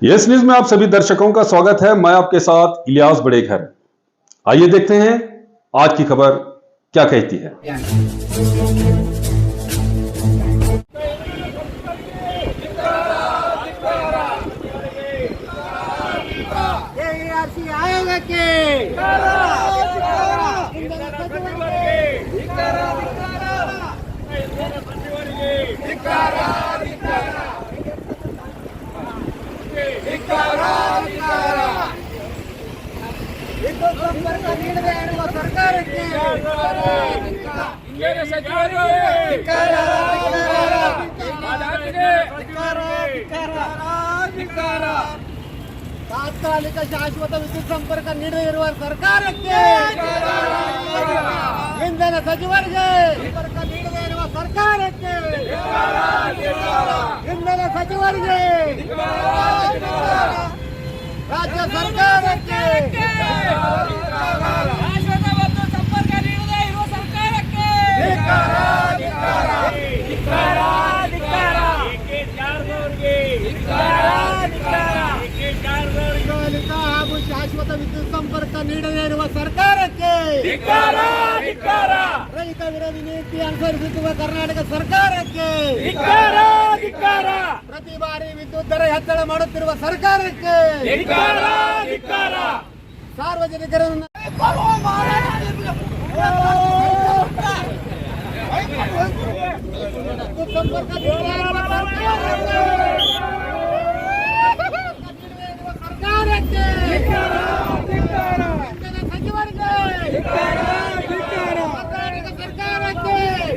Yes news में आप सभी दर्शकों का स्वागत है। मैं आपके साथ इलियास बड़ेघर। आइए देखते हैं आज की खबर क्या कहती है। ತಾತ್ಕಾಲಿಕ ಶಾಶ್ವತ ವಿದ್ಯುತ್ ಸಂಪರ್ಕ ನೀಡದಿರುವ ಸರ್ಕಾರಕ್ಕೆ, ಇಂಧನ ಸಚಿವರಿಗೆ ಸಂಪರ್ಕ ನೀಡದೇ ಇರುವ ಸರ್ಕಾರಕ್ಕೆ, ಇಂಧನ ಸಚಿವರಿಗೆ, ರಾಜ್ಯ ಸರ್ಕಾರಕ್ಕೆ, ಶಾಶ್ವತ ವಿದ್ಯುತ್ ಸಂಪರ್ಕ ನೀಡದೇ ಇರುವ ಸರ್ಕಾರಕ್ಕೆ ಹಾಗೂ ಶಾಶ್ವತ ವಿದ್ಯುತ್ ಸಂಪರ್ಕ ನೀಡದೇ ಇರುವ ಸರ್ಕಾರಕ್ಕೆ, ರೈತ ವಿರೋಧಿ ನೀತಿ ಅನುಸರಿಸುತ್ತಿರುವ ಕರ್ನಾಟಕ ಸರ್ಕಾರಕ್ಕೆ, ಪ್ರತಿ ಬಾರಿ ವಿದ್ಯುತ್ ದರ ಹೆಚ್ಚಳ ಮಾಡುತ್ತಿರುವ ಸರ್ಕಾರಕ್ಕೆ, ಸಾರ್ವಜನಿಕರನ್ನು ವಿದ್ಯುತ್ ಸಂಪರ್ಕ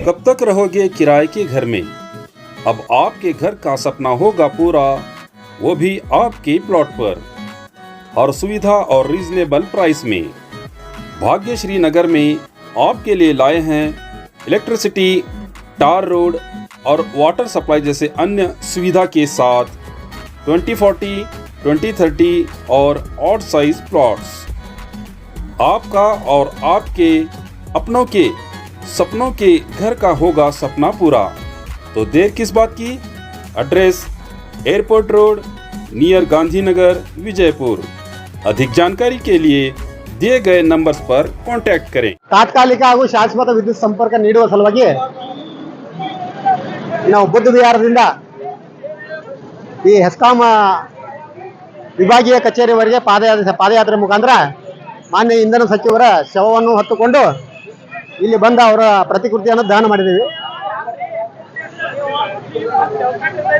कब तक रहोगे किराए के घर में? अब आपके घर का सपना होगा पूरा, वो भी आपके प्लॉट पर, और सुविधा और रीजनेबल प्राइस में। भाग्यश्री नगर में आपके लिए लाए हैं इलेक्ट्रिसिटी, टार रोड और वाटर सप्लाई जैसे अन्य सुविधा के साथ 2040, 2030 और ऑड साइज प्लॉट्स। आपका और आपके अपनों के सपनों के घर का होगा सपना पूरा, तो देर किस बात की। Address airport road near Gandhinagar, Vijaypur. अधिक जानकारी के लिए दिए गए नंबर्स पर कांटेक्ट करें। ತಾತ್ಕಾಲಿಕ ಹಾಗೂ ಶಾಶ್ವತ ವಿದ್ಯುತ್ ಸಂಪರ್ಕ ನೀಡುವ ಸಲುವಾಗಿ ನಾವು ಬುದ್ಧ ವಿಹಾರದಿಂದ ಈ ಹೆಸ್ಕಾಂ ವಿಭಾಗೀಯ ಕಚೇರಿವರೆಗೆ ಪಾದಯಾತ್ರೆ ಮುಖಾಂತರ ಮಾನ್ಯ ಇಂಧನ ಸಚಿವರ ಶವವನ್ನು ಹೊತ್ತುಕೊಂಡು ಇಲ್ಲಿ ಬಂದ ಅವರ ಪ್ರತಿಕೃತಿಯನ್ನು ದಹನ ಮಾಡಿದ್ದೀವಿ.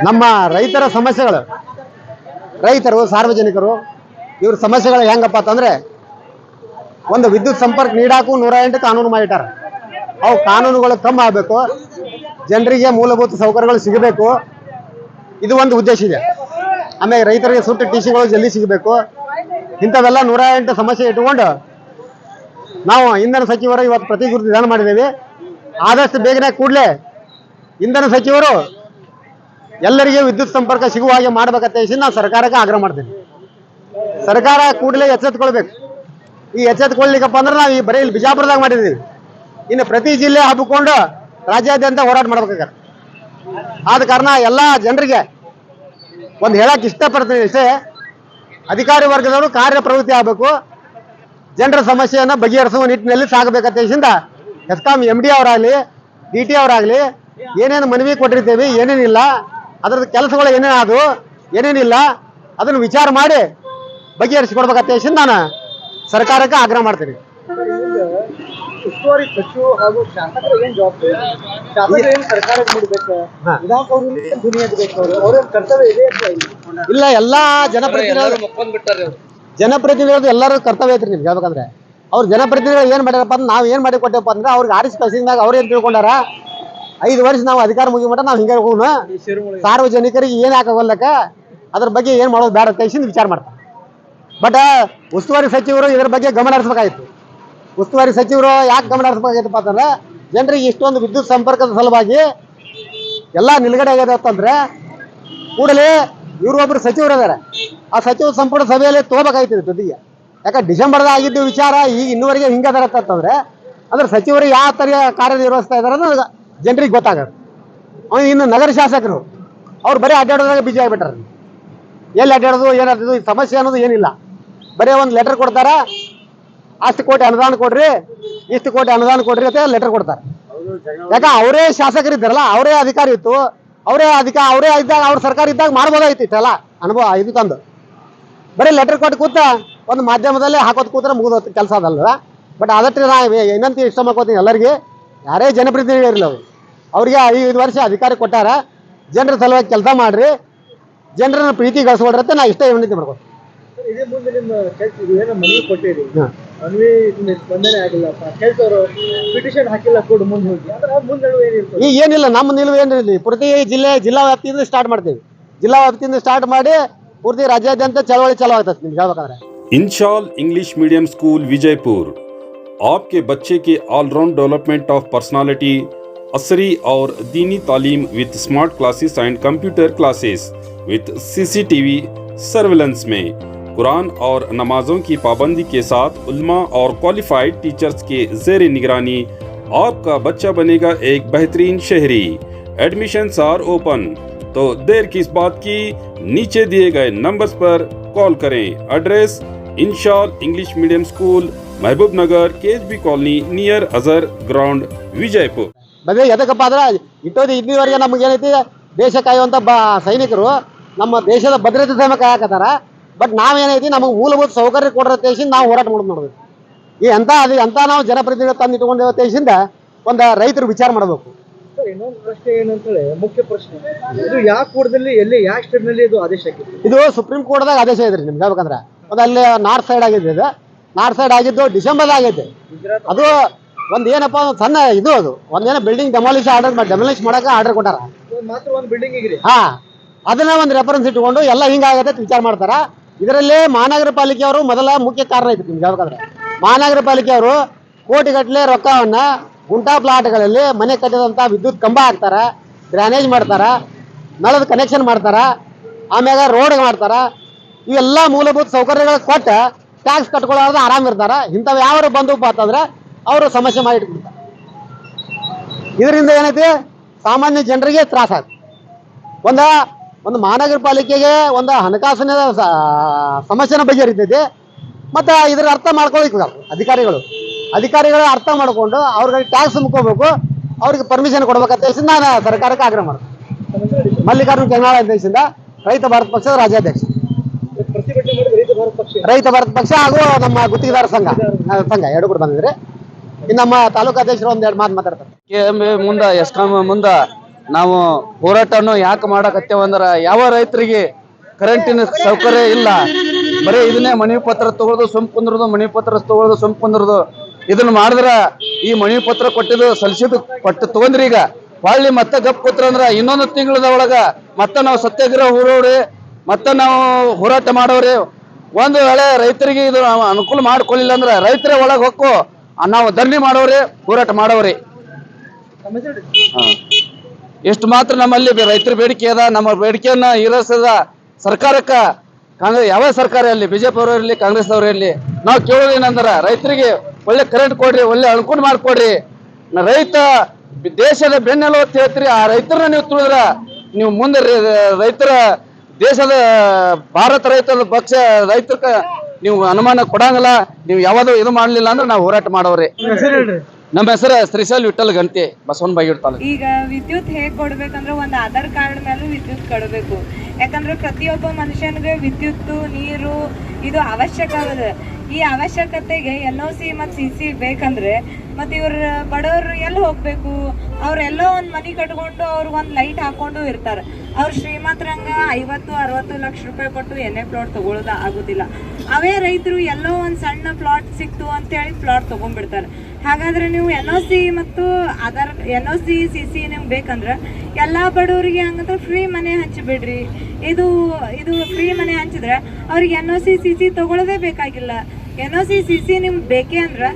ನಮ್ಮ ರೈತರ ಸಮಸ್ಯೆಗಳು, ರೈತರು, ಸಾರ್ವಜನಿಕರು, ಇವ್ರ ಸಮಸ್ಯೆಗಳು ಹೆಂಗಪ್ಪ ಅಂತಂದ್ರೆ, ಒಂದು ವಿದ್ಯುತ್ ಸಂಪರ್ಕ ನೀಡಾಕು 108 ಕಾನೂನು ಮಾಡಿಟ್ಟಾರ. ಅವು ಕಾನೂನುಗಳು ಕಮ್ಮಿ ಆಗಬೇಕು, ಜನರಿಗೆ ಮೂಲಭೂತ ಸೌಕರ್ಯಗಳು ಸಿಗಬೇಕು, ಇದು ಒಂದು ಉದ್ದೇಶ ಇದೆ. ಆಮೇಲೆ ರೈತರಿಗೆ ಸುಟ್ಟ ಟಿಸಿಗಳು ಜಲ್ದಿ ಸಿಗಬೇಕು. ಇಂಥವೆಲ್ಲ 108 ಸಮಸ್ಯೆ ಇಟ್ಟುಕೊಂಡು ನಾವು ಇಂಧನ ಸಚಿವರು ಇವತ್ತು ಪ್ರತಿಕೃತಿ ದಾನ ಮಾಡಿದ್ದೇವೆ. ಆದಷ್ಟು ಬೇಗನೆ ಕೂಡಲೇ ಇಂಧನ ಸಚಿವರು ಎಲ್ಲರಿಗೆ ವಿದ್ಯುತ್ ಸಂಪರ್ಕ ಸಿಗುವ ಹಾಗೆ ಮಾಡಬೇಕಂತ ಹೇಳಿ ನಾವು ಸರ್ಕಾರಕ್ಕೆ ಆಗ್ರಹ ಮಾಡ್ತೀವಿ. ಸರ್ಕಾರ ಕೂಡಲೇ ಎಚ್ಚೆತ್ತುಕೊಳ್ಬೇಕು. ಈ ಎಚ್ಚೆತ್ತುಕೊಳ್ಳಿಕ್ಕಪ್ಪ ಅಂದ್ರೆ ನಾವು ಈ ಬರೀ ಇಲ್ಲಿ ಬಿಜಾಪುರದಾಗ ಮಾಡಿದ್ದೀವಿ, ಇನ್ನು ಪ್ರತಿ ಜಿಲ್ಲೆ ಹಬ್ಬಿಕೊಂಡು ರಾಜ್ಯಾದ್ಯಂತ ಹೋರಾಟ ಮಾಡ್ಬೇಕಾಗ. ಆದ ಕಾರಣ ಎಲ್ಲ ಜನರಿಗೆ ಒಂದು ಹೇಳಕ್ಕೆ ಇಷ್ಟಪಡ್ತೀನಿ ಇಷ್ಟೇ, ಅಧಿಕಾರಿ ವರ್ಗದವರು ಕಾರ್ಯಪ್ರವೃತ್ತಿ ಆಗಬೇಕು, ಜನರ ಸಮಸ್ಯೆಯನ್ನು ಬಗೆಹರಿಸುವ ನಿಟ್ಟಿನಲ್ಲಿ ಸಾಗಬೇಕಂತ ಹೇಳಿಂದ ಹೆಸ್ಕಾಂ MD ಅವರಾಗಲಿ, DT ಅವರಾಗಲಿ ಏನೇನು ಮನವಿ ಕೊಟ್ಟಿರ್ತೇವೆ, ಏನೇನಿಲ್ಲ ಅದರದ್ದು ಕೆಲಸಗಳು ಏನೇನಾದವು, ಏನೇನಿಲ್ಲ ಅದನ್ನು ವಿಚಾರ ಮಾಡಿ ಬಗೆಹರಿಸಿಕೊಡ್ಬೇಕಂತ ಹೇಳಿ ನಾನು ಸರ್ಕಾರಕ್ಕೆ ಆಗ್ರಹ ಮಾಡ್ತೀನಿ. ಉಸ್ತುವಾರಿ ಸಚಿವ ಹಾಗೂ ಶಾಸಕರು ಏನ್ ಜವಾಬ್ದಾರಿ, ಶಾಸಕರು ಏನ್ ಸರ್ಕಾರಕ್ಕೆ ನೀಡಬೇಕು, ವಿಧಾನಸೌಧ ಧ್ವನಿ ಎತ್ತಬೇಕು, ಅವ್ರ ಕರ್ತವ್ಯ ಇದೆ ಇಲ್ಲ. ಎಲ್ಲಾ ಜನಪ್ರತಿನಿಧಿಗಳು ಎಲ್ಲರೂ ಕರ್ತವ್ಯ ಐತ್ರಿ. ನಿಮ್ಗೆ ಹೇಳ್ಬೇಕಂದ್ರೆ ಅವ್ರ ಜನಪ್ರತಿನಿಧಿಗಳು ಏನ್ ಮಾಡ್ಯಾರಪ್ಪ ಅಂದ್ರೆ, ನಾವು ಏನ್ ಮಾಡಿ ಕೊಟ್ಟೆಪ್ಪ ಅಂದ್ರೆ, ಅವ್ರಿಗೆ ಆರಿಸಿ ಕಳ್ಸಿದಾಗ ಅವ್ರು ಏನ್ ತಿಳ್ಕೊಂಡಾರ, 5 ವರ್ಷ ನಾವು ಅಧಿಕಾರ ಮುಗಿಮಟ ನಾವು ಹಿಂಗೆ ಹೋಗೋಣ, ಸಾರ್ವಜನಿಕರಿಗೆ ಏನ್ ಹಾಕೋಲ್ಲಕ್ಕ ಅದ್ರ ಬಗ್ಗೆ ಏನ್ ಮಾಡೋದು ಬೇಡ ಕೈಸಿಂದ ವಿಚಾರ ಮಾಡ್ತಾರೆ. ಬಟ್ ಉಸ್ತುವಾರಿ ಸಚಿವರು ಇದ್ರ ಬಗ್ಗೆ ಗಮನ ಹರಿಸಬೇಕಾಗಿತ್ತು. ಉಸ್ತುವಾರಿ ಸಚಿವರು ಯಾಕೆ ಗಮನ ಹರಿಸಬೇಕಾಗಿತ್ತಪ್ಪ ಅಂತಂದ್ರೆ, ಜನರಿಗೆ ಇಷ್ಟೊಂದು ವಿದ್ಯುತ್ ಸಂಪರ್ಕದ ಸಲುವಾಗಿ ಎಲ್ಲ ನಿಲುಗಡೆ ಆಗಿದೆ ಅಂತಂದ್ರೆ ಕೂಡಲೇ ಇವರು ಒಬ್ರು ಸಚಿವರು ಇದಾರೆ, ಆ ಸಚಿವ ಸಂಪುಟ ಸಭೆಯಲ್ಲಿ ತಗೋಬೇಕಾಯ್ತಿದೆ ಜೊತೆಗೆ. ಯಾಕಂದ್ರೆ ಡಿಸೆಂಬರ್ದಾಗ ಆಗಿದ್ದು ವಿಚಾರ ಈಗ ಇನ್ನೂವರೆಗೆ ಹಿಂಗದಾರ ಅಂತಂದ್ರೆ, ಅಂದ್ರೆ ಸಚಿವರು ಯಾವ ತರ ಕಾರ್ಯನಿರ್ವಹಿಸ್ತಾ ಇದಾರೆ ಅನ್ನೋದು ಜನರಿಗೆ ಗೊತ್ತಾಗತ್ತೆ. ಇನ್ನು ನಗರ ಶಾಸಕರು ಅವ್ರು ಬರೀ ಅಡ್ಡಾಡೋದ್ರಾಗ ಬಿಜಿ ಆಗಿಬಿಟ್ಟಾರೆ. ಎಲ್ಲಿ ಅಡ್ಡಾಡೋದು ಏನಾದ್ರು ಈ ಸಮಸ್ಯೆ ಅನ್ನೋದು ಏನಿಲ್ಲ. ಬರೀ ಒಂದು ಲೆಟರ್ ಕೊಡ್ತಾರ, ಅಷ್ಟು ಕೋಟಿ ಅನುದಾನ ಕೊಡ್ರಿ, ಇಷ್ಟು ಕೋಟಿ ಅನುದಾನ ಕೊಡ್ರಿ ಅಂತ ಲೆಟರ್ ಕೊಡ್ತಾರೆ. ಯಾಕ ಅವರೇ ಶಾಸಕರಿದ್ದಾರಲ್ಲ, ಅವರೇ ಅಧಿಕಾರಿ ಇತ್ತು, ಅವರೇ ಇದ್ದಾಗ ಅವ್ರ ಸರ್ಕಾರ ಇದ್ದಾಗ ಮಾಡ್ಬೋದಾಯ್ತು ಇಷ್ಟೆಲ್ಲ ಅನುಭವ ಇದು ತಂದು. ಬರೀ ಲೆಟರ್ ಕೊಟ್ಟು ಕೂತ ಒಂದು ಮಾಧ್ಯಮದಲ್ಲೇ ಹಾಕೋದು ಕೂತ್ರೆ ಮುಗಿದೋದು ಕೆಲಸ ಅದಲ್ಲ. ಬಟ್ ಅದಕ್ಕೆ ನಾ ಏನಂತ ಇಷ್ಟ ಮಾಡ್ಕೋತೀನಿ ಎಲ್ಲರಿಗೆ, ಯಾರೇ ಜನಪ್ರತಿನಿಧಿ ಇರಲಿ ಅವ್ರಿಗೆ 5 ವರ್ಷ ಅಧಿಕಾರ ಕೊಟ್ಟಾರ, ಜನರ ಸಲುವಾಗಿ ಕೆಲಸ ಮಾಡ್ರಿ, ಜನರನ್ನ ಪ್ರೀತಿ ಗಳಿಸ್ಕೊಡ್ರತ್ತೆ ನಾ ಇಷ್ಟ ವಿನಂತಿ ಮಾಡ್ಕೋತೀನಿ. ಇದೇ ಮುಂದೆ ನಿಮ್ಮ ಏನೋ ಮನವಿ ಕೊಟ್ಟಿರಿ, ಮನವಿ ಸ್ಪಂದನೆ ಆಗಿಲ್ಲ, ಕೆಲಸವರು ಪಿಟಿಷನ್ ಹಾಕಿಲ್ಲ ಕೂಡ ಮುಂದೆ ಹೋಗಿ, ಅಂದ್ರೆ ಮುಂದೆ ಏನಿರ್ತದೆ? ಈಗ ಏನಿಲ್ಲ, ನಮ್ಮ ನಿಲುವು ಏನಿರಲಿ, ಪ್ರತಿ ಜಿಲ್ಲಾ ವ್ಯಾಪ್ತಿಯಿಂದ ಸ್ಟಾರ್ಟ್ ಮಾಡ್ತೀವಿ. ಜಿಲ್ಲಾ ವ್ಯಾಪ್ತಿಯಿಂದ ಸ್ಟಾರ್ಟ್ ಮಾಡಿ ಪೂರ್ತಿ ರಾಜ್ಯಾದ್ಯಂತ ಚಳವಳಿ ಚಾಲೂ ಆಗ್ತದೆ. ನಿಮ್ಗೆ ಹೇಳ್ಬೇಕಂದ್ರೆ इंशाल इंग्लिश मीडियम स्कूल विजयपुर आपके बच्चे के ऑलराउंड डेवलपमेंट ऑफ पर्सनालिटी, असरी और दीनी तालीम with smart classes and computer classes with CCTV surveillance में कुरान और नमाजों की पाबंदी के साथ उल्मा और क्वालिफाइड टीचर्स के ज़ेर निगरानी आपका बच्चा बनेगा एक बेहतरीन शहरी। एडमिशन्स आर ओपन, तो देर किस बात की, नीचे दिए गए नंबर्स पर कॉल करें। Address Inshal English medium school, Mahbub Nagar, KHB colony, near Azhar ground, Vijayapur. ಬದೇ ಎದಕ್ಕಪ್ಪ ಅಂದ್ರೆ ಇಲ್ಲಿವರೆಗೆ ನಮ್ಗೆ ಏನೈತಿ, ದೇಶ ಕಾಯುವಂಥ ಸೈನಿಕರು ನಮ್ಮ ದೇಶದ ಭದ್ರತೆ ಸಮೇತ ಕಾಯಕತ್ತಾರ. ಬಟ್ ನಾವೇನೈತಿ, ನಮಗೆ ಮೂಲಭೂತ ಸೌಕರ್ಯ ಕೊಡೋ ದೇಶದಿಂದ ನಾವು ಹೋರಾಟ ಮಾಡೋದು. ಈ ಅಂತ ನಾವು ಜನಪ್ರತಿನಿಧಿಗಳು ತಂದು ಇಟ್ಕೊಂಡಿರೋ ದೇಶದಿಂದ ಒಂದು ರೈತರು ವಿಚಾರ ಮಾಡಬೇಕು. ಸರ್, ಇನ್ನೊಂದು ಪ್ರಶ್ನೆ ಏನಂತೇಳಿ ಮುಖ್ಯ ಪ್ರಶ್ನೆ, ಇದು ಯಾವ ಕೋರ್ಟ್ದಲ್ಲಿ ಎಲ್ಲಿ ಯಾವ ಸ್ಟೇಟ್ ನಲ್ಲಿ ಇದು ಆದೇಶ ಆಗಿತ್ತು? ಇದು ಸುಪ್ರೀಂ ಕೋರ್ಟ್ದಾಗ ಆದೇಶ ಇದ್ರಿ. ನಿಮ್ಗೆ ಹೇಳ್ಬೇಕಂದ್ರೆ ಅದು ಅಲ್ಲಿ ನಾರ್ತ್ ಸೈಡ್ ಆಗಿದ್ದು, ಇದು ನಾರ್ತ್ ಸೈಡ್ ಆಗಿದ್ದು ಡಿಸೆಂಬರ್ ಆಗೈತೆ. ಅದು ಒಂದು ಏನಪ್ಪ ಸಣ್ಣ ಇದು, ಅದು ಒಂದೇನೋ ಬಿಲ್ಡಿಂಗ್ ಡೆಮಾಲಿಷ್ ಮಾಡಕ್ಕೆ ಆರ್ಡರ್ ಕೊಟ್ಟಾರ. ಮಾತ್ರ ಒಂದು ಬಿಲ್ಡಿಂಗ್ ಇಗ್ರಿ, ಅದನ್ನ ಒಂದು ರೆಫರೆನ್ಸ್ ಇಟ್ಕೊಂಡು ಎಲ್ಲ ಹಿಂಗಾಗತ್ತೆ ವಿಚಾರ ಮಾಡ್ತಾರ. ಇದರಲ್ಲಿ ಮಹಾನಗರ ಪಾಲಿಕೆಯವರು ಮೊದಲ ಮುಖ್ಯ ಕಾರಣ ಐತಿ. ನಿಮ್ಗೆ ಹೇಳ್ಬೇಕಂದ್ರೆ ಮಹಾನಗರ ಪಾಲಿಕೆಯವರು ಕೋಟಿಗಟ್ಟಲೆ ರೊಕ್ಕವನ್ನ ಗುಂಟಾ ಪ್ಲಾಟ್ಗಳಲ್ಲಿ ಮನೆ ಕಟ್ಟಿದಂಥ ವಿದ್ಯುತ್ ಕಂಬ ಹಾಕ್ತಾರ, ಡ್ರೈನೇಜ್ ಮಾಡ್ತಾರ, ನಳದ ಕನೆಕ್ಷನ್ ಮಾಡ್ತಾರ, ಆಮ್ಯಾಗ ರೋಡ್ ಮಾಡ್ತಾರ. ಇವೆಲ್ಲ ಮೂಲಭೂತ ಸೌಕರ್ಯಗಳು ಕೊಟ್ಟು ಟ್ಯಾಕ್ಸ್ ಕಟ್ಕೊಳ್ಳೋದು ಆರಾಮ್ ಇರ್ತಾರ. ಇಂಥವು ಯಾರು ಬಂದಪ್ಪ ಅಂತಂದ್ರೆ ಅವರು ಸಮಸ್ಯೆ ಮಾಡಿಟ್ಬಿಡ್ತಾರೆ. ಇದರಿಂದ ಏನೈತಿ, ಸಾಮಾನ್ಯ ಜನರಿಗೆ ತ್ರಾಸ ಆಗ್ತದೆ. ಒಂದು ಮಹಾನಗರ ಪಾಲಿಕೆಗೆ ಒಂದು ಹಣಕಾಸಿನ ಸಮಸ್ಯೆನ ಬಗೆಹರಿತೈತಿ. ಮತ್ತು ಇದರ ಅರ್ಥ ಮಾಡ್ಕೊಳ್ಳಿಕ್ಕೆ ಅಧಿಕಾರಿಗಳು ಅರ್ಥ ಮಾಡಿಕೊಂಡು ಅವ್ರಿಗೆ ಟ್ಯಾಕ್ಸ್ ಮುಕ್ಕೋಬೇಕು, ಅವ್ರಿಗೆ ಪರ್ಮಿಷನ್ ಕೊಡ್ಬೇಕಂತ ಹೇಳಿ ನಾನು ಸರ್ಕಾರಕ್ಕೆ ಆಗ್ರಹ ಮಾಡ್ತೀನಿ. ಮಲ್ಲಿಕಾರ್ಜುನ ಕೆಂಗನಾಳ ದೇಶದಿಂದ ರೈತ ಭಾರತ ಪಕ್ಷದ ರಾಜ್ಯಾಧ್ಯಕ್ಷ. ಪ್ರತಿಭಟನೆ ಮಾಡಿ ರೈತ ಭಾರತ ಪಕ್ಷ ಹಾಗೂ ನಮ್ಮ ಗುತ್ತಿಗೆದಾರ ಸಂಘ ಎರಡು ಕೂಡ ಬಂದಿದ್ರೆ. ಇನ್ನು ನಮ್ಮ ತಾಲೂಕು ಅಧ್ಯಕ್ಷರು ಒಂದೆರಡು ಮಾತು ಮಾತಾಡ್ತಾರೆ. ಮುಂದ ಎಸ್ಕಾಂ ಮುಂದ ನಾವು ಹೋರಾಟವನ್ನು ಯಾಕೆ ಮಾಡಕತ್ತೇವಂದ್ರ, ಯಾವ ರೈತರಿಗೆ ಕರೆಂಟಿನ ಸೌಕರ್ಯ ಇಲ್ಲ, ಬರೀ ಇದನ್ನೇ ಮನವಿ ಪತ್ರ ತಗೊಳ್ಳೋದು ಸುಮ್ ಕುಂದ್ರದು, ಮನವಿ ಪತ್ರ ತಗೊಳ್ಳೋದು ಸುಮ್ ಕುಂದ್ರದು. ಇದನ್ನ ಮಾಡಿದ್ರ ಈ ಮನವಿ ಪತ್ರ ಕೊಟ್ಟಿದ್ದು ಸಲ್ಲಿಸಿದ್ದು ಕೊಟ್ಟು ತಗೊಂಡ್ರಿ, ಈಗ ಹೊಳ್ಳಿ ಮತ್ತೆ ಗಪ್ ಕೂತ್ರ ಅಂದ್ರ ಇನ್ನೊಂದು ತಿಂಗಳದ ಒಳಗ ಮತ್ತೆ ನಾವು ಸತ್ಯಾಗ್ರಹ ಹೂಡೋರಿ, ಮತ್ತೆ ನಾವು ಹೋರಾಟ ಮಾಡೋರಿ. ಒಂದು ವೇಳೆ ರೈತರಿಗೆ ಇದು ಅನುಕೂಲ ಮಾಡ್ಕೊಳ್ಳಿಲ್ಲ ಅಂದ್ರೆ ರೈತರ ಒಳಗೆ ಹೊಕ್ಕು ನಾವು ಧರಣಿ ಮಾಡೋರಿ, ಹೋರಾಟ ಮಾಡೋರಿ. ಎಷ್ಟು ಮಾತ್ರ ನಮ್ಮಲ್ಲಿ ರೈತರ ಬೇಡಿಕೆ ಅದ. ನಮ್ಮ ಬೇಡಿಕೆಯನ್ನ ಈಡೇರಿಸದ ಸರ್ಕಾರಕ್ಕ ಕಾಂಗ್ರೆಸ್ ಯಾವ ಸರ್ಕಾರ ಇರಲಿ, ಬಿಜೆಪಿ ಅವರು ಇರಲಿ, ಕಾಂಗ್ರೆಸ್ ಅವರು ಇರಲಿ, ನಾವು ಕೇಳೋದು ಏನಂದ್ರ ರೈತರಿಗೆ ಒಳ್ಳೆ ಕರೆಂಟ್ ಕೊಡ್ರಿ, ಒಳ್ಳೆ ಅನುಕೂಲ ಮಾಡ್ಕೊಡ್ರಿ. ರೈತ ದೇಶದ ಬೆನ್ನೆಲು ಅಂತ ಹೇಳ್ತೀರಿ, ಆ ರೈತರನ್ನ ನೀವು ತುಳಿದ್ರ ನೀವು ಮುಂದೆ ರೈತರ ದೇಶದ ಭಾರತ ರೈತರ ಪಕ್ಷ ರೈತರ ನೀವು ಅನುಮಾನ ಕೊಡಂಗಿಲ್ಲ. ನೀವು ಯಾವ್ದು ಇದು ಮಾಡ್ಲಿಲ್ಲ ಅಂದ್ರೆ ನಾವು ಹೋರಾಟ ಮಾಡೋರಿ. ನಮ್ಮ ಹೆಸರು ಶ್ರೀಶೈಲ್ ವಿಠಲ್ ಗಂತಿ, ಬಸವನ ಬಾಗೇವಾಡಿ ತಾಲೂಕು. ಈಗ ವಿದ್ಯುತ್ ಹೇಗ್ ಕೊಡ್ಬೇಕಂದ್ರೆ ಒಂದು ಆಧಾರ್ ಕಾರ್ಡ್ ಮೇಲೂ ವಿದ್ಯುತ್ ಕೊಡಬೇಕು. ಯಾಕಂದ್ರೆ ಪ್ರತಿಯೊಬ್ಬ ಮನುಷ್ಯನಿಗೆ ವಿದ್ಯುತ್, ನೀರು ಇದು ಅವಶ್ಯಕ ಅದ. ಈ ಅವಶ್ಯಕತೆಗೆ NOC ಮತ್ತು CC ಬೇಕಂದ್ರೆ ಮತ್ತೆ ಇವ್ರ ಬಡವರು ಎಲ್ಲಿ ಹೋಗ್ಬೇಕು? ಅವ್ರೆಲ್ಲೋ ಒಂದು ಮನೆ ಕಟ್ಕೊಂಡು ಅವ್ರಿಗೊಂದು ಲೈಟ್ ಹಾಕೊಂಡು ಇರ್ತಾರೆ. ಅವ್ರು ಶ್ರೀಮಂತರಂಗ 50-60 ಲಕ್ಷ ರೂಪಾಯಿ ಕೊಟ್ಟು ಎಣ್ಣೆ ಪ್ಲಾಟ್ ತಗೊಳ್ಳೋದು ಆಗೋದಿಲ್ಲ. ಅವೇ ರೈತರು ಎಲ್ಲೋ ಒಂದು ಸಣ್ಣ ಪ್ಲಾಟ್ ಸಿಕ್ತು ಅಂತೇಳಿ ಪ್ಲಾಟ್ ತಗೊಂಡ್ಬಿಡ್ತಾರೆ. ಹಾಗಾದ್ರೆ ನೀವು NOC ಮತ್ತು NOC CC ನಿಮ್ಗೆ ಬೇಕಂದ್ರೆ ಎಲ್ಲ ಬಡವರಿಗೆ ಹಂಗಂದ್ರೆ ಫ್ರೀ ಮನೆ ಹಂಚಿಬಿಡ್ರಿ. ಇದು ಫ್ರೀ ಮನೆ ಹಂಚಿದ್ರೆ ಅವ್ರಿಗೆ NOC CC ತಗೊಳ್ಳೋದೇ ಬೇಕಾಗಿಲ್ಲ. NOC CC ನಿಮ್ಗೆ ಬೇಕೇ ಅಂದ್ರೆ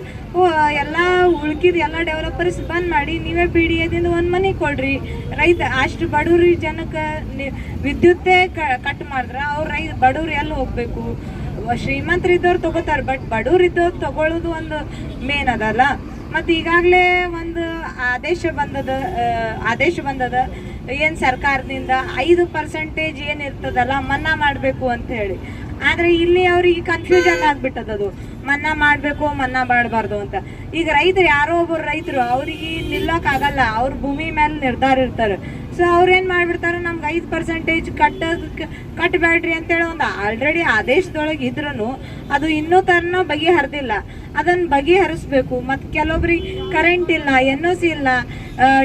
ಎಲ್ಲ ಉಳ್ಕಿದ ಎಲ್ಲ ಡೆವಲಪರ್ಸ್ ಬಂದ್ ಮಾಡಿ ನೀವೇ PDAದಿಂದ ಒಂದು ಮನೆ ಕೊಡ್ರಿ. ರೈತ ಅಷ್ಟು ಬಡವ್ರಿ ಜನಕ್ಕೆ ವಿದ್ಯುತ್ತೇ ಕಟ್ ಮಾಡಿದ್ರೆ ಬಡವ್ರು ಎಲ್ಲಿ ಹೋಗ್ಬೇಕು? ಶ್ರೀಮಂತರಿದ್ದವ್ರು ತಗೋತಾರೆ, ಬಟ್ ಬಡವ್ರಿದ್ದವ್ರು ತಗೊಳ್ಳೋದು ಒಂದು ಮೇನ್ ಅದಲ್ಲ. ಮತ್ತು ಈಗಾಗಲೇ ಒಂದು ಆದೇಶ ಬಂದದ ಏನು ಸರ್ಕಾರದಿಂದ 5% ಏನಿರ್ತದಲ್ಲ ಮನ್ನಾ ಮಾಡಬೇಕು ಅಂತ ಹೇಳಿ. ಆದರೆ ಇಲ್ಲಿ ಅವ್ರಿಗೆ ಕನ್ಫ್ಯೂಷನ್ ಆಗ್ಬಿಟ್ಟದದು, ಮನ್ನಾ ಮಾಡಬೇಕು ಮನ್ನಾ ಮಾಡಬಾರ್ದು ಅಂತ. ಈಗ ರೈತರು ಯಾರೋ ಒಬ್ಬರು ರೈತರು ಅವ್ರಿಗೆ ನಿಲ್ಲಕ್ಕಾಗಲ್ಲ, ಅವ್ರ ಭೂಮಿ ಮೇಲೆ ನಿರ್ಧಾರ ಇರ್ತಾರೆ. ಸೊ ಅವ್ರೇನು ಮಾಡಿಬಿಡ್ತಾರೆ, ನಮ್ಗೆ 5% ಕಟ್ಟಬೇಡ್ರಿ ಅಂತೇಳಿ ಒಂದು ಆಲ್ರೆಡಿ ಆದೇಶದೊಳಗೆ ಇದ್ರೂ ಅದು ಇನ್ನೂ ತರನೂ ಬಗೆಹರಿದಿಲ್ಲ. ಅದನ್ನು ಬಗೆಹರಿಸ್ಬೇಕು. ಮತ್ತು ಕೆಲವೊಬ್ರಿಗೆ ಕರೆಂಟ್ ಇಲ್ಲ, NOC ಇಲ್ಲ,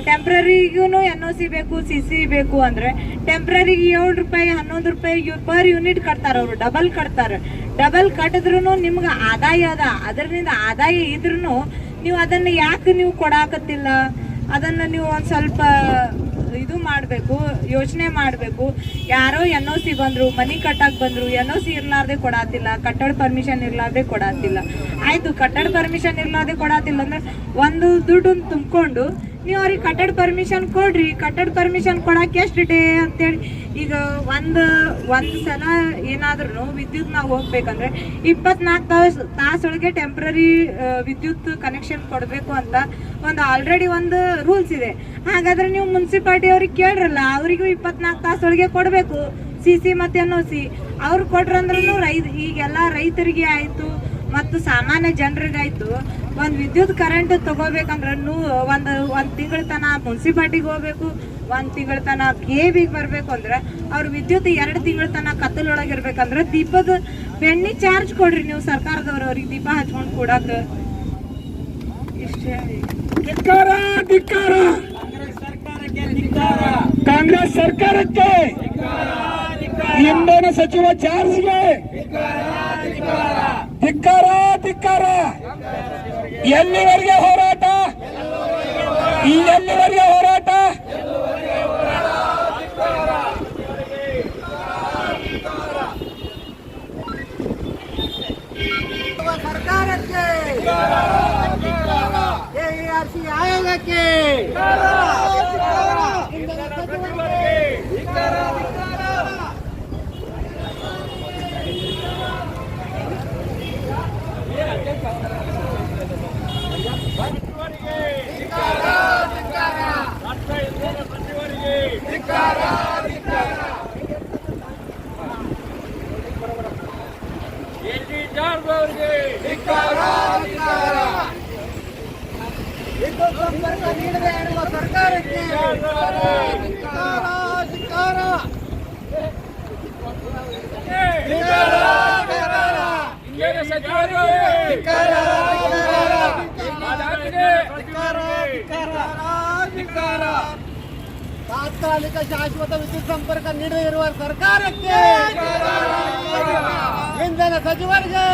ಟೆಂಪ್ರರಿಗೂ NOC ಬೇಕು, CC ಬೇಕು. ಅಂದರೆ ಟೆಂಪ್ರರಿಗೆ 7 ರೂಪಾಯಿ 11 ರೂಪಾಯಿ ಪರ್ ಯೂನಿಟ್ ಕಟ್ತಾರೆ, ಅವರು ಡಬಲ್ ಕಟ್ತಾರೆ. ಡಬಲ್ ಕಟ್ಟಿದ್ರು ನಿಮ್ಗೆ ಆದಾಯ ಅದ, ಅದರಿಂದ ಆದಾಯ ಇದ್ರೂ ನೀವು ಅದನ್ನು ಯಾಕೆ ನೀವು ಕೊಡಾಕತ್ತಿಲ್ಲ? ಅದನ್ನು ನೀವು ಒಂದು ಸ್ವಲ್ಪ ಇದು ಮಾಡಬೇಕು, ಯೋಚನೆ ಮಾಡಬೇಕು. ಯಾರೋ NOC ಬಂದರು, ಮನಿ ಕಟ್ಟಕ್ಕೆ ಬಂದರು, NOC ಇರ್ಲಾರ್ದೆ ಕೊಡಾತಿಲ್ಲ, ಕಟ್ಟಡ ಪರ್ಮಿಷನ್ ಇರ್ಲಾರ್ದೆ ಕೊಡಾತಿಲ್ಲ. ಆಯಿತು, ಕಟ್ಟಡ ಪರ್ಮಿಷನ್ ಇರ್ಲಾರ್ದೆ ಕೊಡಾತಿಲ್ಲ ಅಂದರೆ ಒಂದು ದುಡ್ಡನ್ನು ತುಂಬಿಕೊಂಡು ನೀವು ಅವ್ರಿಗೆ ಕಟ್ಟಡ ಪರ್ಮಿಷನ್ ಕೊಡ್ರಿ. ಕಟ್ಟಡ ಪರ್ಮಿಷನ್ ಕೊಡಕ್ಕೆ ಎಷ್ಟು ಡೇ ಅಂತೇಳಿ ಈಗ ಒಂದು ಸಲ ಏನಾದ್ರೂ ವಿದ್ಯುತ್ ನಾವು ಹೋಗ್ಬೇಕಂದ್ರೆ 24 ತಾಸೊಳಗೆ ಟೆಂಪ್ರರಿ ವಿದ್ಯುತ್ ಕನೆಕ್ಷನ್ ಕೊಡಬೇಕು ಅಂತ ಒಂದು ಆಲ್ರೆಡಿ ಒಂದು ರೂಲ್ಸ್ ಇದೆ. ಹಾಗಾದ್ರೆ ನೀವು ಮುನ್ಸಿಪಾಲ್ಟಿ ಅವ್ರಿಗೆ ಕೇಳ್ರಲ್ಲ, ಅವರಿಗೂ 24 ತಾಸೊಳಗೆ ಕೊಡಬೇಕು CC ಮತ್ತು NOC. ಅವ್ರು ಕೊಟ್ರಂದ್ರೂ ಈಗೆಲ್ಲ ರೈತರಿಗೆ ಆಯಿತು ಮತ್ತು ಸಾಮಾನ್ಯ ಜನರಿಗಾಯ್ತು. ಒಂದು ವಿದ್ಯುತ್ ಕರೆಂಟ್ ತಗೋಬೇಕಂದ್ರೆ ಒಂದು ತಿಂಗಳ ತನ ಮುನ್ಸಿಪಾಲ್ಟಿಗೆ ಹೋಗ್ಬೇಕು, 1 ತಿಂಗಳ ತನ KBಗೆ ಬರಬೇಕು. ಅಂದ್ರೆ ಅವ್ರ ವಿದ್ಯುತ್ 2 ತಿಂಗಳ ತನ ಕತ್ತಲೊಳಗಿರ್ಬೇಕಂದ್ರೆ ದೀಪದ ಬೆಣ್ಣೆ ಚಾರ್ಜ್ ಕೊಡ್ರಿ ನೀವು ಸರ್ಕಾರದವ್ರು, ಅವ್ರಿಗೆ ದೀಪ ಹಚ್ಕೊಂಡು ಕೊಡಾಕ. ಇಷ್ಟೇ. ಕಾಂಗ್ರೆಸ್ ಸರ್ಕಾರಕ್ಕೆ, ಇಂಧನ ಸಚಿವ ಚಾರ್ಜ್ಗೆ ಧಿಕ್ಕಾರ ಧಿಕ್ಕಾರ. ಎಲ್ಲಿವರೆಗೆ ಹೋರಾಟ? ಎಲ್ಲಿವರೆಗೆ ಹೋರಾಟ? ಸರ್ಕಾರಕ್ಕೆ, AERC ಆಯೋಗಕ್ಕೆ, ವಿದ್ಯುತ್ ಸಂಪರ್ಕ ನೀಡದೇ ಇರುವ ಸರ್ಕಾರಕ್ಕೆ ತಾತ್ಕಾಲಿಕ ಶಾಶ್ವತ ವಿದ್ಯುತ್ ಸಂಪರ್ಕ ನೀಡದೇ ಇರುವ ಸರ್ಕಾರಕ್ಕೆ, ಇಂಧನ ಸಚಿವರಿಗೆ,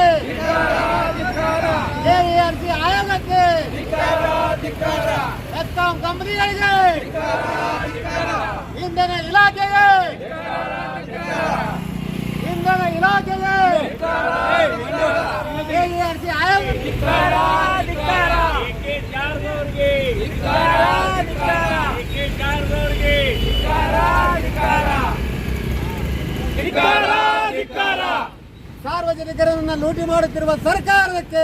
AERC ಆಯೋಗಕ್ಕೆ, ಎಸ್ಕಾಂ ಕಂಪನಿಗಳಿಗೆ, ಇಂಧನ ಇಲಾಖೆಗೆ, AERC ಆಯೋಗಕ್ಕೆ ಸಾರ್ವಜನಿಕರನ್ನು ಲೂಟಿ ಮಾಡುತ್ತಿರುವ ಸರ್ಕಾರಕ್ಕೆ,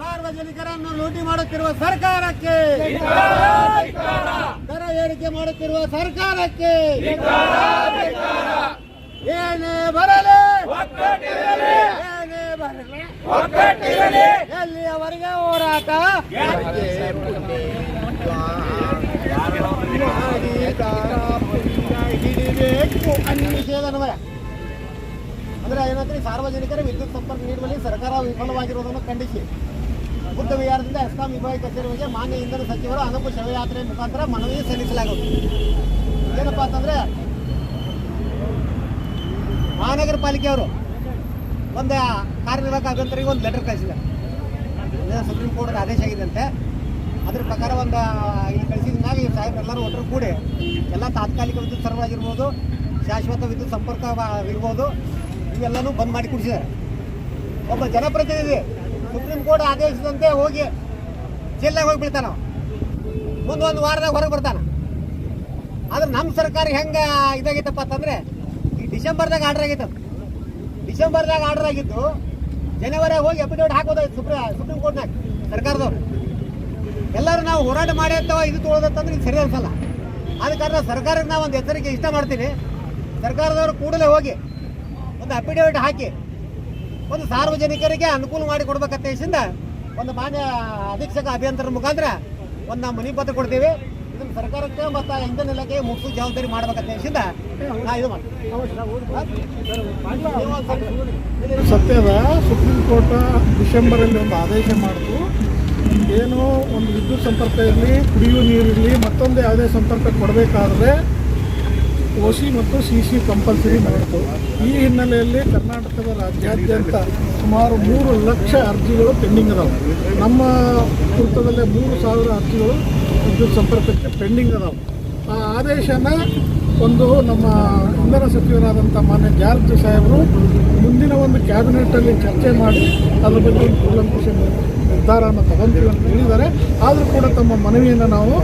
ಸಾರ್ವಜನಿಕರನ್ನು ಲೂಟಿ ಮಾಡುತ್ತಿರುವ ಸರ್ಕಾರಕ್ಕೆ, ದರ ಏರಿಕೆ ಮಾಡುತ್ತಿರುವ ಸರ್ಕಾರಕ್ಕೆ ಏನೇ ಬರಲಿ, ಏನೇ ಬರಲಿ, ಎಲ್ಲಿಯವರೆಗೆ ಹೋರಾಟ? ಹಿಡಿಬೇಕು ಅನ್ನೋ ವಿಷಯದನ್ವಯ ಅಂದ್ರೆ ಏನಂದ್ರೆ ಸಾರ್ವಜನಿಕರ ವಿದ್ಯುತ್ ಸಂಪರ್ಕ ನೀಡುವಲ್ಲಿ ಸರ್ಕಾರ ವಿಫಲವಾಗಿರುವುದನ್ನು ಖಂಡಿಸಿ ಬುದ್ಧ ವಿಹಾರದಿಂದ ಎಸ್ಕಾಂ ವಿಭಾಗ ಕಚೇರಿಗೆ ಮಾನ್ಯ ಇಂಧನ ಸಚಿವರು ಅನುಪು ಶವಯಾತ್ರೆ ಮುಖಾಂತರ ಮನವಿ ಸಲ್ಲಿಸಲಾಗುವುದು. ಏನಪ್ಪಾ ಅಂತಂದ್ರೆ ಮಹಾನಗರ ಪಾಲಿಕೆಯವರು ಒಂದು ಕಾರ್ಯನಿರ್ವಾಹಕ ಅಭಿಯಂತರಿಗೆ ಒಂದು ಲೆಟರ್ ಕಳಿಸಿದ್ದಾರೆ. ಸುಪ್ರೀಂ ಕೋರ್ಟ್ ಆದೇಶ ಆಗಿದಂತೆ ಅದ್ರ ಪ್ರಕಾರ ಒಂದು ಇಲ್ಲಿ ಕಳಿಸಿದಾಗ ಈ ಸಾಹೇಬರೆಲ್ಲರೂ ಒಟ್ಟರು ಕೂಡಿ ಎಲ್ಲ ತಾತ್ಕಾಲಿಕ ವಿದ್ಯುತ್ ಸರಬರಾಜಿರ್ಬೋದು, ಶಾಶ್ವತ ವಿದ್ಯುತ್ ಸಂಪರ್ಕ ಇರ್ಬೋದು, ಇವೆಲ್ಲನೂ ಬಂದ್ ಮಾಡಿ ಕುಡಿಸಿದ್ದಾರೆ. ಒಬ್ಬ ಜನಪ್ರತಿನಿಧಿ ಸುಪ್ರೀಂ ಕೋರ್ಟ್ ಆದೇಶದಂತೆ ಹೋಗಿ ಜೈಲಾಗ ಹೋಗಿ ಬೀಳ್ತಾನ, ಮುಂದೊಂದು ವಾರದಾಗ ಹೊರಗೆ ಬರ್ತಾನೆ. ಆದ್ರೆ ನಮ್ಮ ಸರ್ಕಾರ ಹೆಂಗೆ ಇದಾಗೈತಪ್ಪ ಅಂತಂದ್ರೆ ಈ ಡಿಸೆಂಬರ್ದಾಗ ಆರ್ಡರ್ ಆಗೈತೆ. ಡಿಸೆಂಬರ್ದಾಗ ಆರ್ಡರ್ ಆಗಿದ್ದು ಜನವರಿ ಹೋಗಿ ಅಫಿಡೇವಿಟ್ ಹಾಕೋದಾಯ್ತು ಸುಪ್ರೀಂ ಕೋರ್ಟ್ನಾಗ ಸರ್ಕಾರದವ್ರು. ಎಲ್ಲರೂ ನಾವು ಹೋರಾಟ ಮಾಡಿ ಅಂತವ ಇದು ತೊಗೊಳೋದಂತಂದ್ರೆ ಇದು ಸರಿ ಅನ್ಸಲ್ಲ. ಆದ ಕಾರಣ ಸರ್ಕಾರಕ್ಕೆ ನಾವು ಒಂದು ಎಚ್ಚರಿಕೆ ಇಷ್ಟ ಮಾಡ್ತೀನಿ, ಸರ್ಕಾರದವರು ಕೂಡಲೇ ಹೋಗಿ ಒಂದು ಅಫಿಡೇವಿಟ್ ಹಾಕಿ ಒಂದು ಸಾರ್ವಜನಿಕರಿಗೆ ಅನುಕೂಲ ಮಾಡಿ ಕೊಡ್ಬೇಕಂತ ಹೇಳಿಸಿಂದ ಒಂದು ಮಾನ್ಯ ಅಧೀಕ್ಷಕ ಅಭಿಯಂತರ ಮುಖಾಂತರ ಒಂದು ನಾವು ಮನವಿ ಪತ್ರ ಕೊಡ್ತೀವಿ. ಇದನ್ನು ಸರ್ಕಾರಕ್ಕೆ ಮತ್ತು ಇಂಧನ ಇಲಾಖೆಗೆ ಮುಗಿಸೋ ಜವಾಬ್ದಾರಿ ಮಾಡ್ಬೇಕಂತ ಹೇಳಿಸಿಂದ ನಾ ಇದು ಮಾಡ್ತೀವಿ. ಸತ್ಯದ ಸುಪ್ರೀಂ ಕೋರ್ಟ್ ಡಿಸೆಂಬರಲ್ಲಿ ಒಂದು ಆದೇಶ ಮಾಡಿತು, ಏನು ಒಂದು ವಿದ್ಯುತ್ ಸಂಪರ್ಕ ಇರಲಿ, ಕುಡಿಯುವ ನೀರಿರಲಿ, ಮತ್ತೊಂದು ಯಾವುದೇ ಸಂಪರ್ಕ ಕೊಡಬೇಕಾದ್ರೆ OC ಮತ್ತು CC ಕಂಪಲ್ಸರಿ ಮಾಡಿತು. ಈ ಹಿನ್ನೆಲೆಯಲ್ಲಿ ಕರ್ನಾಟಕದ ರಾಜ್ಯಾದ್ಯಂತ ಸುಮಾರು 3 ಲಕ್ಷ ಅರ್ಜಿಗಳು ಪೆಂಡಿಂಗ್ ಅದಾವೆ. ನಮ್ಮ ವೃತ್ತದಲ್ಲೇ 3,000 ಅರ್ಜಿಗಳು ವಿದ್ಯುತ್ ಸಂಪರ್ಕಕ್ಕೆ ಪೆಂಡಿಂಗ್ ಅದಾವೆ. ಆ ಆದೇಶನ ಒಂದು ನಮ್ಮ ಇಂಧನ ಸಚಿವರಾದಂಥ ಮಾನ್ಯ ಜಾರ್ಜ್ ಸಾಹೇಬರು ಮುಂದಿನ ಒಂದು ಕ್ಯಾಬಿನೆಟ್ಟಲ್ಲಿ ಚರ್ಚೆ ಮಾಡಿ ಅದ್ರ ಬಗ್ಗೆ ಒಂದು ಕೂಲಂಕುಷ ನಿರ್ಧಾರವನ್ನು ತಗೊಂತೀವಿ ಅಂತ ಹೇಳಿದ್ದಾರೆ. ಆದರೂ ಕೂಡ ತಮ್ಮ ಮನವಿಯನ್ನು ನಾವು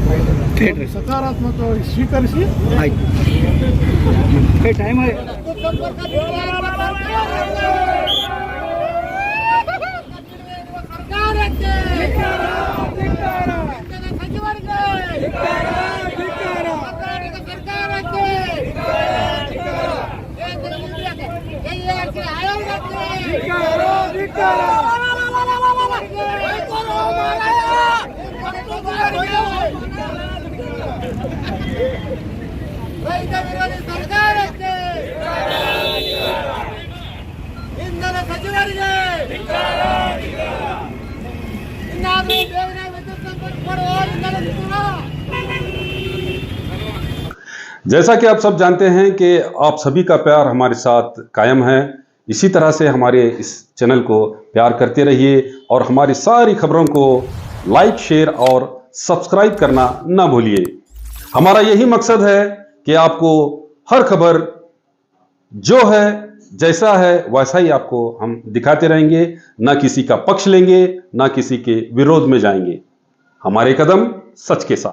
ಸಕಾರಾತ್ಮಕವಾಗಿ ಸ್ವೀಕರಿಸಿ ರೈತ ವಿರೋಧಿ ಸರ್ಕಾರಕ್ಕೆ, ಇಂಧನ ಸಚಿವರಿಗೆ ಇನ್ನಾದರೂ ಬೇಗನೆ ವಿದ್ಯುತ್ ಸಂಪರ್ಕ ಕೊಡುವ ಇಂಧನ ಸಚಿವ. जैसा कि आप सब जानते हैं कि आप सभी का प्यार हमारे साथ कायम है, इसी तरह से हमारे इस चैनल को प्यार करते रहिए और हमारी सारी खबरों को लाइक, शेयर और सब्सक्राइब करना ना भूलिए। हमारा यही मकसद है कि आपको हर खबर जो है जैसा है वैसा ही आपको हम दिखाते रहेंगे, ना किसी का पक्ष लेंगे, ना किसी के विरोध में जाएंगे। हमारे कदम सच के साथ।